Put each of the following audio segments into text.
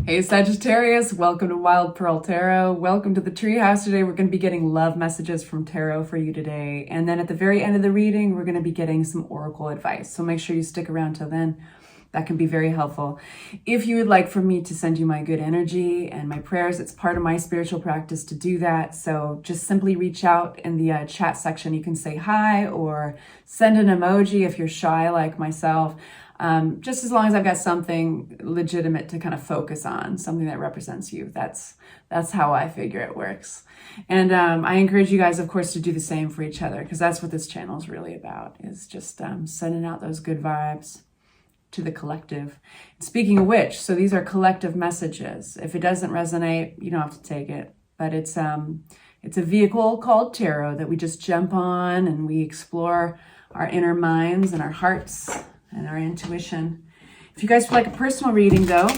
Hey Sagittarius, welcome to Wild Pearl Tarot. Welcome to the Treehouse. Today we're going to be getting love messages from Tarot for you today. And then at the very end of the reading, we're going to be getting some oracle advice. So make sure you stick around till then. That can be very helpful. If you would like for me to send you my good energy and my prayers, it's part of my spiritual practice to do that. So just simply reach out in the chat section. You can say hi or send an emoji if you're shy like myself. Just as long as I've got something legitimate to kind of focus on, something that represents you. That's how I figure it works. And I encourage you guys, of course, to do the same for each other, because that's what this channel is really about, is just sending out those good vibes to the collective. Speaking of which, so these are collective messages. If it doesn't resonate, you don't have to take it. But it's a vehicle called tarot that we just jump on and we explore our inner minds and our hearts and our intuition. If you guys would like a personal reading though,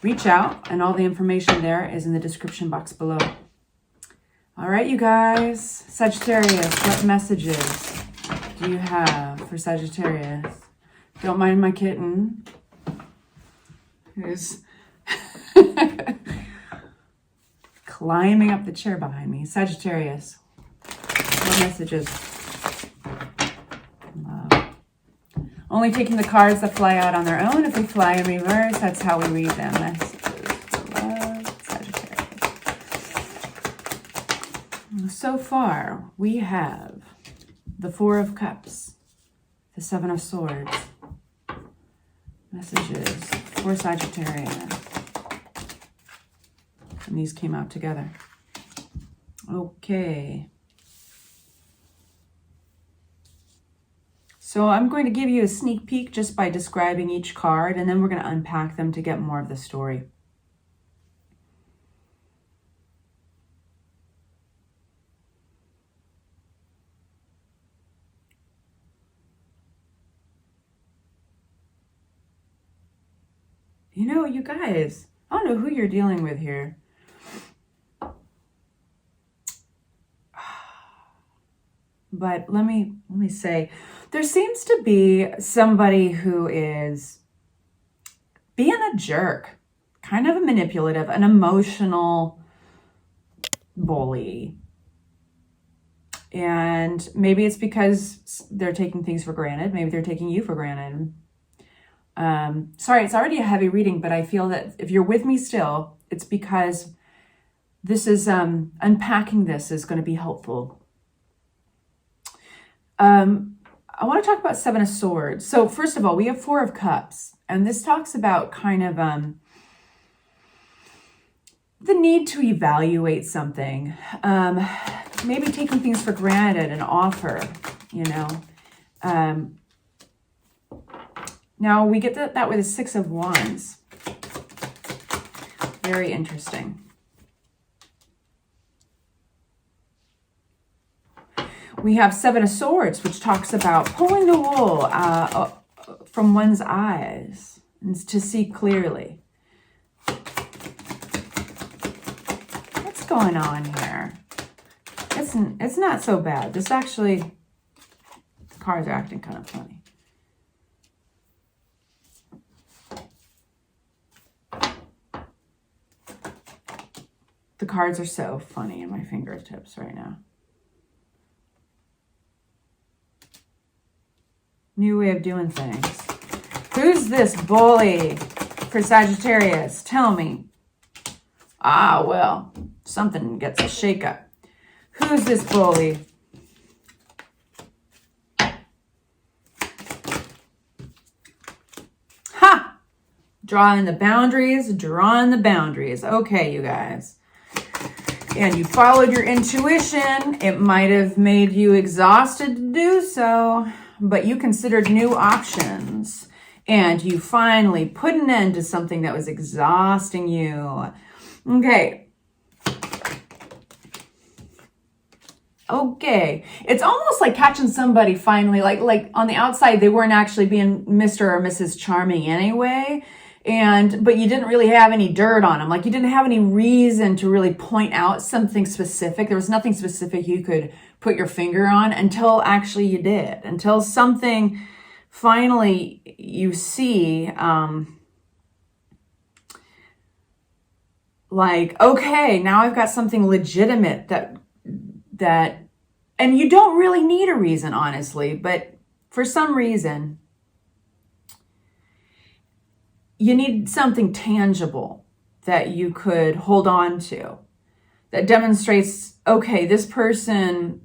reach out, and all the information there is in the description box below. All right, you guys, Sagittarius, what messages do you have for Sagittarius? Don't mind my kitten, who's climbing up the chair behind me. Sagittarius, what messages? Only taking the cards that fly out on their own. If they fly in reverse, that's how we read them. Messages for love, Sagittarius. So far, we have the Four of Cups, the Seven of Swords. Messages for Sagittarius. And these came out together. Okay. So I'm going to give you a sneak peek just by describing each card, and then we're going to unpack them to get more of the story. You know, you guys, I don't know who you're dealing with here. But let me say, there seems to be somebody who is being a jerk, kind of a manipulative, an emotional bully. And maybe it's because they're taking things for granted. Maybe they're taking you for granted. Sorry, it's already a heavy reading, but I feel that if you're with me still, it's because this is, unpacking this is going to be helpful. I want to talk about Seven of Swords. So first of all, we have Four of Cups, and this talks about kind of the need to evaluate something, maybe taking things for granted, an offer, you know. Now we get that with a Six of Wands. Very interesting. We have Seven of Swords, which talks about pulling the wool from one's eyes and to see clearly. What's going on here? It's not so bad. This actually, the cards are acting kind of funny. The cards are so funny in my fingertips right now. New way of doing things. Who's this bully for Sagittarius? Tell me. Ah, well, something gets a shake-up. Who's this bully? Ha! Drawing the boundaries, drawing the boundaries. Okay, you guys. And you followed your intuition. It might have made you exhausted to do so, but you considered new options, and you finally put an end to something that was exhausting you. Okay. Okay. It's almost like catching somebody finally, like on the outside, they weren't actually being Mr. or Mrs. Charming anyway. But you didn't really have any dirt on them. Like you didn't have any reason to really point out something specific. There was nothing specific you could put your finger on until actually you did. Until something finally you see like, okay, now I've got something legitimate that, and you don't really need a reason, honestly, but for some reason, you need something tangible that you could hold on to that demonstrates, okay, this person,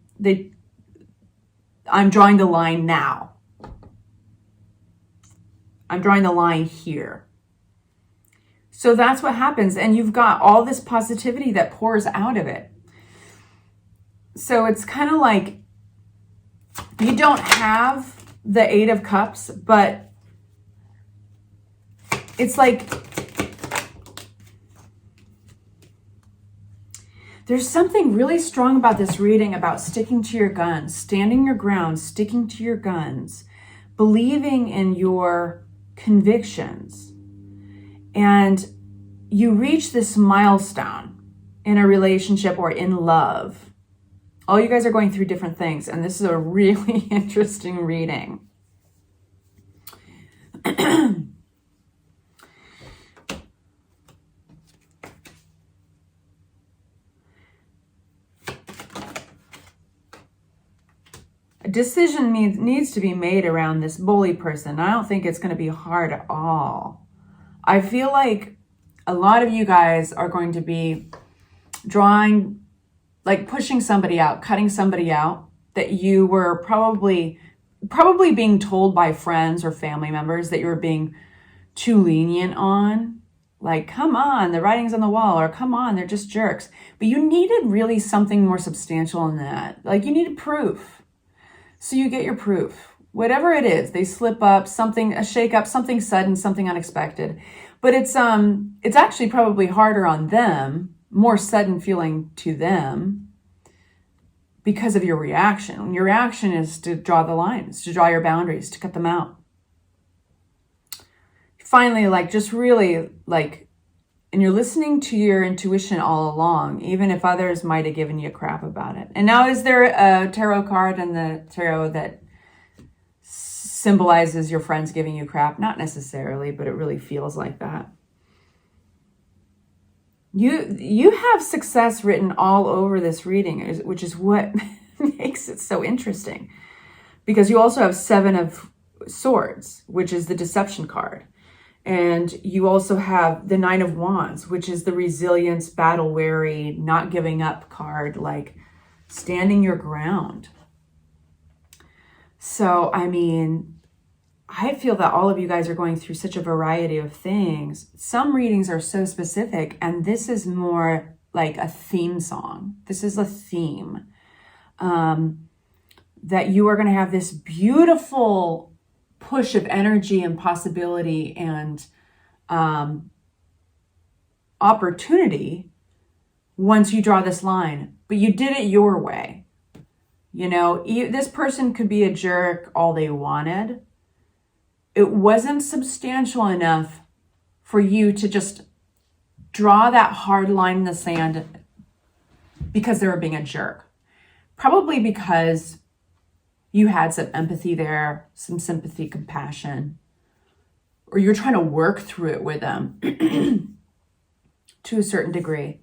I'm drawing the line now. I'm drawing the line here. So that's what happens. And you've got all this positivity that pours out of it. So it's kind of like you don't have the Eight of Cups, but it's like there's something really strong about this reading about sticking to your guns, standing your ground, sticking to your guns, believing in your convictions. And you reach this milestone in a relationship or in love. All you guys are going through different things, and this is a really interesting reading. A decision needs to be made around this bully person. I don't think it's going to be hard at all. I feel like a lot of you guys are going to be drawing, like pushing somebody out, cutting somebody out that you were probably being told by friends or family members that you were being too lenient on. Like, come on, the writing's on the wall, or come on, they're just jerks. But you needed really something more substantial than that. Like, you needed proof. So you get your proof. Whatever it is, they slip up, a shake up, something sudden, something unexpected. But it's actually probably harder on them, more sudden feeling to them because of your reaction. Your reaction is to draw the lines, to draw your boundaries, to cut them out. Finally, like just really like, and you're listening to your intuition all along, even if others might have given you crap about it. And now, is there a tarot card in the tarot that symbolizes your friends giving you crap? Not necessarily, but it really feels like that. You have success written all over this reading, which is what makes it so interesting. Because you also have Seven of Swords, which is the deception card. And you also have the Nine of Wands, which is the resilience, battle weary, not giving up card, like standing your ground. So, I mean, I feel that all of you guys are going through such a variety of things. Some readings are so specific, and this is more like a theme song. This is a theme that you are going to have this beautiful push of energy and possibility and opportunity once you draw this line. But you did it your way. You know, this person could be a jerk all they wanted. It wasn't substantial enough for you to just draw that hard line in the sand because they were being a jerk. Probably because you had some empathy there, some sympathy, compassion, or you're trying to work through it with them to a certain degree.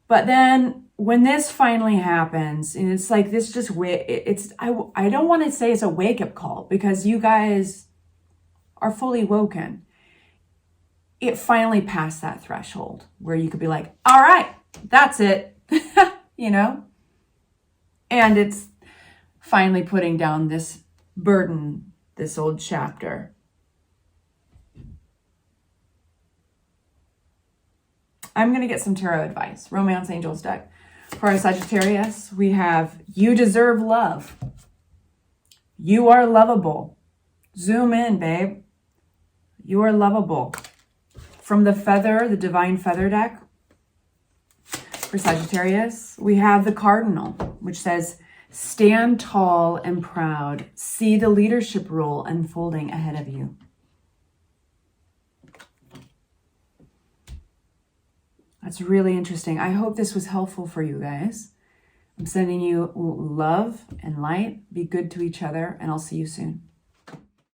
But then when this finally happens, and it's like this just I don't want to say it's a wake-up call because you guys are fully woken. It finally passed that threshold where you could be like, all right, that's it, you know? And it's finally putting down this burden, this old chapter. I'm going to get some tarot advice. Romance Angels deck. For our Sagittarius, we have you deserve love. You are lovable. Zoom in, babe. You are lovable. From the Feather, the Divine Feather deck. For Sagittarius, we have the Cardinal, which says, stand tall and proud. See the leadership role unfolding ahead of you. That's really interesting. I hope this was helpful for you guys. I'm sending you love and light. Be good to each other, and I'll see you soon.